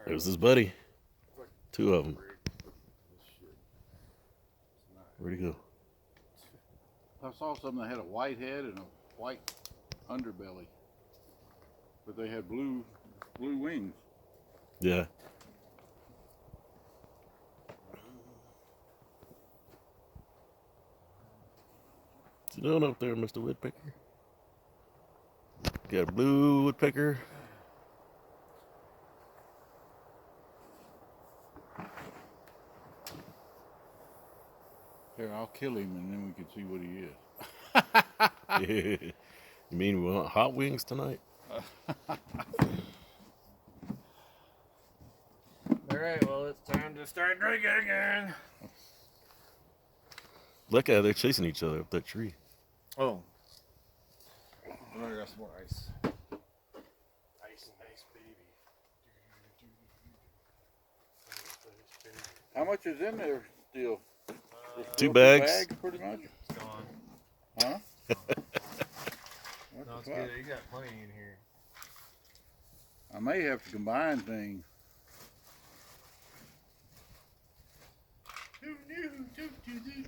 It was his buddy. Two of them. Where'd he go? I saw something that had a white head and a white underbelly, but they had blue wings. Yeah. What's you doing up there, Mr. Woodpecker? Got a blue woodpecker. Here, I'll kill him and then we can see what he is. Yeah. You mean we want hot wings tonight? Alright, well, it's time to start drinking again. Look at it, they're chasing each other up that tree. Oh. I'm gonna grab some more ice. Ice, baby. How much is in there still? Two bags. Pretty much. It's gone. Huh? No, it's good. You got plenty in here. I may have to combine things. Do, do, do, do, do.